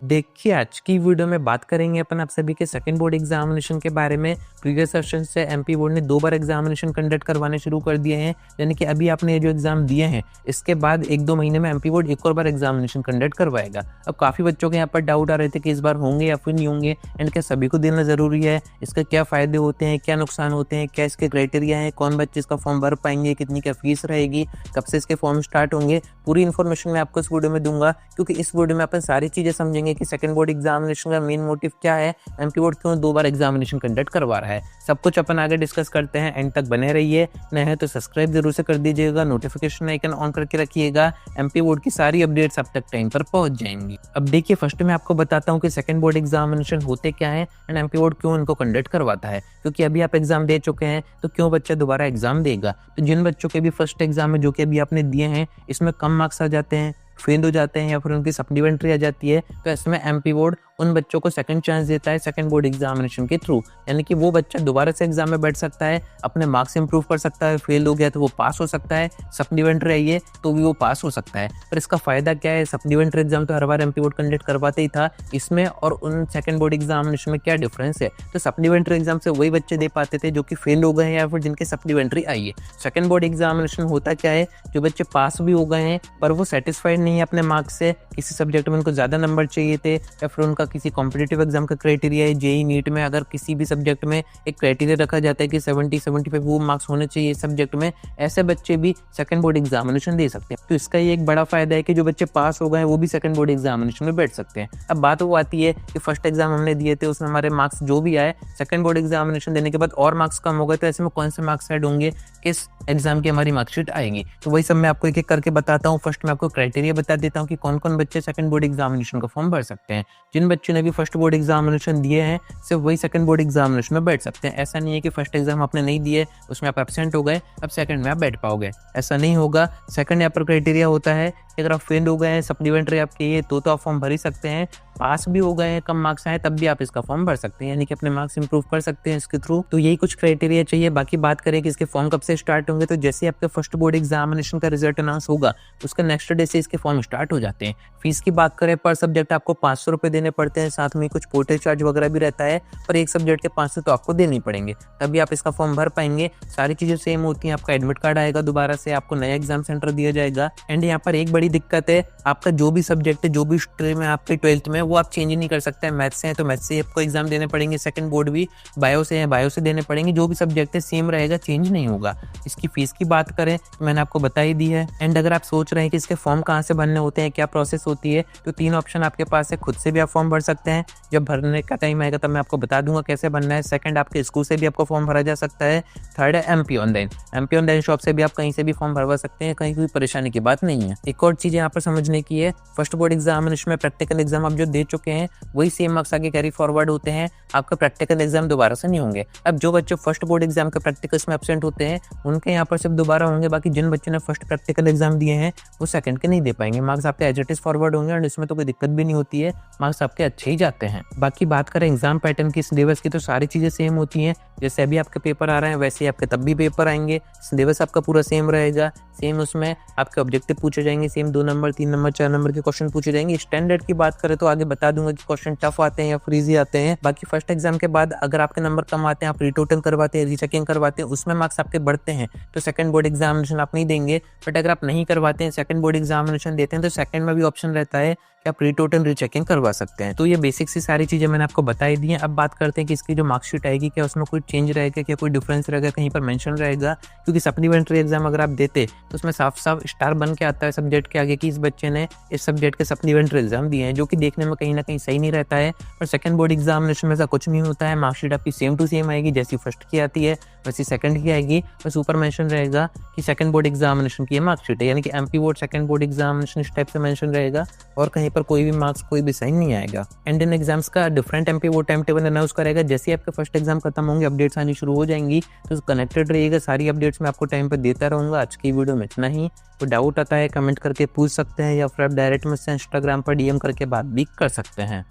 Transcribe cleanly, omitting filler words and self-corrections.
देखिए, आज की वीडियो में बात करेंगे अपन आप सभी के सेकंड बोर्ड एग्जामिनेशन के बारे में। प्रीवियस सेशन से एमपी बोर्ड ने 2 बार एग्जामिनेशन कंडक्ट करवाने शुरू कर दिए हैं, यानी कि अभी आपने ये जो एग्जाम दिए हैं, इसके बाद 1-2 महीने में एमपी बोर्ड एक और बार एग्जामिनेशन कंडक्ट करवाएगा। अब काफ़ी बच्चों के यहाँ पर डाउट आ रहे थे कि इस बार होंगे या फिर नहीं होंगे, एंड क्या सभी को देना ज़रूरी है, इसके क्या फ़ायदे होते हैं, क्या नुकसान होते हैं, क्या इसके क्राइटेरिया हैं, कौन बच्चे इसका फॉर्म भर पाएंगे, कितनी क्या फीस रहेगी, कब से इसके फॉर्म स्टार्ट होंगे। पूरी इन्फॉर्मेशन मैं आपको इस वीडियो में दूंगा, क्योंकि इस वीडियो में अपन सारी चीज़ें समझेंगे कि सेकंड बोर्ड एग्जामिनेशन का मेन मोटिव क्या है, एमपी बोर्ड क्यों 2 बार एग्जामिनेशन कंडक्ट करवा रहा है। सब कुछ अपन आगे डिस्कस करते हैं, एंड तक बने रहिए। नए हैं तो सब्सक्राइब जरूर से कर दीजिएगा, नोटिफिकेशन आइकन ऑन करके रखिएगा, एमपी बोर्ड की सारी अपडेट्स आप तक टाइम पर पहुंच जाएंगी। अब देखिए, फर्स्ट में आपको बताता हूँ कि सेकंड बोर्ड एग्जामिनेशन होते क्या है एंड एमपी बोर्ड क्यों इनको कंडक्ट करवाता है। क्योंकि अभी आप एग्जाम दे चुके हैं, तो क्यों बच्चा दोबारा एग्जाम देगा। तो जिन बच्चों के भी फर्स्ट एग्जाम है जो कि अभी आपने दिए हैं, इसमें कम मार्क्स आ जाते हैं, फेल हो जाते हैं या फिर उनकी सप्लीमेंट्री आ जाती है, तो इसमें एमपी बोर्ड उन बच्चों को सेकंड चांस देता है सेकंड बोर्ड एग्जामिनेशन के थ्रू। यानी कि वो बच्चा दोबारा से एग्जाम में बैठ सकता है, अपने मार्क्स इंप्रूव कर सकता है, फेल हो गया तो वो पास हो सकता है, सप्लीमेंट्री आई है तो भी वो पास हो सकता है। पर इसका फायदा क्या है, सप्लीमेंट्री एग्जाम तो हर बार एमपी बोर्ड कंडक्ट करवाते ही था, इसमें और उन सेकंड बोर्ड एग्जामिनेशन में क्या डिफरेंस है। तो सप्लीमेंट्री एग्जाम से वही बच्चे दे पाते थे जो कि फेल हो गए हैं या फिर जिनके सप्लीमेंट्री आई है। सेकंड बोर्ड एग्जामिनेशन होता क्या है, जो बच्चे पास भी हो गए हैं पर वो सेटिस्फाइड नहीं है अपने मार्क्स से, किसी सब्जेक्ट में उनको ज़्यादा नंबर चाहिए थे, या फिर उनका किसी कॉम्पिटिटिव एग्जाम का क्राइटेरिया है, जेई नीट में अगर किसी भी सब्जेक्ट में एक क्राइटेरिया रखा जाता है कि 70-75 वो मार्क्स होने चाहिए इस सब्जेक्ट में, ऐसे बच्चे भी सेकंड बोर्ड एग्जामिनेशन दे सकते हैं। तो इसका ये एक बड़ा फायदा है कि जो बच्चे पास हो गए हैं वो भी सेकंड बोर्ड एग्जामिनेशन में बैठ सकते हैं। अब बात वो आती है कि फर्स्ट एग्जाम हमने दिए थे, उसमें हमारे मार्क्स जो भी आए, सेकंड बोर्ड एग्जामिनेशन देने के बाद और मार्क्स कम हो गए, तो ऐसे में कौन से मार्क्स ऐड होंगे, किस एग्जाम की हमारी मार्कशीट आएगी। तो वही सब मैं आपको एक एक करके बताता हूँ। फर्स्ट मैं आपको क्राइटेरिया बता देता हूँ कि कौन कौन बच्चे सेकंड बोर्ड एग्जामिनेशन का फॉर्म भर सकते हैं। जिन बच्चों ने भी फर्स्ट बोर्ड एग्जामिनेशन दिए हैं, सिर्फ वही सेकंड बोर्ड एग्जामिनेशन में बैठ सकते हैं। ऐसा नहीं है कि फर्स्ट एग्जाम आपने नहीं दिए, उसमें आप एब्सेंट हो गए, अब सेकंड में आप बैठ पाओगे, ऐसा नहीं होगा। सेकंड यहाँ पर क्राइटेरिया होता है कि अगर आप फेल हो गए हैं, सप्लीमेंट्री आपकी है, तो आप फॉर्म भर ही सकते हैं। पास भी हो गए हैं, कम मार्क्स आए, तब भी आप इसका फॉर्म भर सकते हैं, यानी कि अपने मार्क्स इंप्रूव कर सकते हैं इसके थ्रू। तो यही कुछ क्राइटेरिया चाहिए। बाकी बात करें कि इसके फॉर्म कब से स्टार्ट होंगे, तो जैसे आपके फर्स्ट बोर्ड एग्जामिनेशन का रिजल्ट अनाउंस होगा, उसका नेक्स्ट डे से इसके फॉर्म स्टार्ट हो जाते हैं। फीस की बात करें, पर सब्जेक्ट आपको 500 रुपये देने पड़ते हैं, साथ में कुछ पोर्टल चार्ज वगैरह भी रहता है, पर एक सब्जेक्ट के 500 तो आपको देने पड़ेंगे, तभी आप इसका फॉर्म भर पाएंगे। सारी चीजें सेम होती हैं, आपका एडमिट कार्ड आएगा, दोबारा से आपको नया एग्जाम सेंटर दिया जाएगा। एंड यहाँ पर एक बड़ी दिक्कत है, आपका जो भी सब्जेक्ट है, जो भी स्ट्रीम है आपके 12th में, वो आप चेंज नहीं कर सकते हैं। मैथ्स से है तो मैथ्स से आपको एग्जाम देने पड़ेंगे, सेकंड बोर्ड भी। बायो से है, बायो से देने पड़ेंगे। जो भी सब्जेक्ट है सेम रहेगा, चेंज नहीं होगा। इसकी फीस की बात करें तो मैंने आपको बता ही दी है। एंड अगर आप सोच रहे हैं कि इसके फॉर्म कहाँ से भरने होते हैं, क्या प्रोसेस होती है, तो 3 ऑप्शन आपके पास है। खुद से भी आप फॉर्म भर सकते हैं, जब भरने का टाइम आएगा तब मैं आपको बता दूंगा कैसे भरना है। सेकंड, आपके स्कूल से भी आपको फॉर्म भरा जा सकता है। थर्ड है एमपी ऑनलाइन शॉप से भी आप कहीं से भी फॉर्म भरवा सकते हैं, कहीं कोई परेशानी की बात नहीं है। एक और चीज यहाँ पर समझने की है, फर्स्ट बोर्ड एग्जामिनेशन में प्रैक्टिकल एग्जाम आप जो दे चुके हैं वही सेम मार्क्स आगे कैरी फॉरवर्ड होते हैं, आपका प्रैक्टिकल एग्जाम दोबारा से नहीं होंगे। अब जो बच्चे फर्स्ट बोर्ड एग्जाम के प्रैक्टिकल्स में एब्सेंट होते हैं, उनके यहाँ पर सिर्फ दोबारा होंगे। बाकी जिन बच्चों ने फर्स्ट प्रैक्टिकल एग्जाम दिए हैं वो सेकंड के नहीं दे पाएंगे, मार्क्स आपके एज इट इज फॉरवर्ड होंगे, और इसमें तो कोई दिक्कत भी नहीं होती है, मार्क्स आपके अच्छे ही जाते हैं। बाकी बात करें एग्जाम पैटर्न की, सिलेबस की, तो सारी चीजें सेम होती हैं। जैसे अभी आपके पेपर आ रहे हैं वैसे ही आपके तब भी पेपर आएंगे। सिलेबस आपका पूरा सेम रहेगा, सेम उसमें आपके ऑब्जेक्टिव पूछे जाएंगे, सेम 2 नंबर 3 नंबर 4 नंबर के क्वेश्चन पूछे जाएंगे। स्टैंडर्ड की बात करें तो आगे बता दूंगा कि क्वेश्चन टफ आते हैं या फिर इजी आते हैं। बाकी फर्स्ट एग्जाम के बाद अगर आपके नंबर कम आते हैं, आप रीटोटल करवाते हैं, रीचेकिंग करवाते हैं, उसमें मार्क्स आपके बढ़ते हैं, तो सेकंड बोर्ड एग्जामिनेशन आप नहीं देंगे। बट अगर आप नहीं करवाते हैं, सेकंड बोर्ड एग्जामिनेशन देते हैं, तो सेकंड में भी ऑप्शन रहता है कि आप रीटोटल रीचेकिंग करवा सकते हैं। तो ये बेसिक सी सारी चीजें मैंने आपको बताई दी हैं। अब बात करते हैं कि इसकी जो मार्कशीट आएगी, क्या उसमें कोई चेंज रहेगा, क्या कोई डिफरेंस रहेगा, कहीं पर मेंशन रहेगा। क्योंकि सप्लीमेंट्री एग्जाम अगर आप देते तो उसमें साफ साफ स्टार बन के आता है सब्जेक्ट के आगे कि इस बच्चे ने इस सब्जेक्ट के सप्लीमेंट्री एग्जाम दिए हैं, जो कि देखने में कहीं ना कहीं सही नहीं रहता है। पर सेकंड बोर्ड एग्जामिनेशन में ऐसा कुछ नहीं होता है, मार्कशीट आपकी सेम टू सेम आएगी, जैसी फर्स्ट की आती है वैसी सेकंड की आएगी, बस ऊपर मेंशन रहेगा कि सेकंड बोर्ड एग्जामिनेशन की मार्कशीट है, यानी कि MP board second board examination इस टाइप से मेंशन रहेगा, और कहीं पर कोई भी मार्क्स कोई भी साइन नहीं आएगा। एंड इन एग्जाम्स का different MP board time table announce करेगा। जैसे ही आपके फर्स्ट एग्जाम खत्म होंगे, अपडेट्स आनी शुरू हो जाएंगी, तो कनेक्टेड रहिएगा, सारी अपडेट्स मैं आपको टाइम पर देता रहूंगा। आज की वीडियो में इतना ही। तो डाउट आता है कमेंट करके पूछ सकते हैं, या फिर आप डायरेक्ट मुझसे इंस्टाग्राम पर डीएम करके बात भी कर सकते हैं।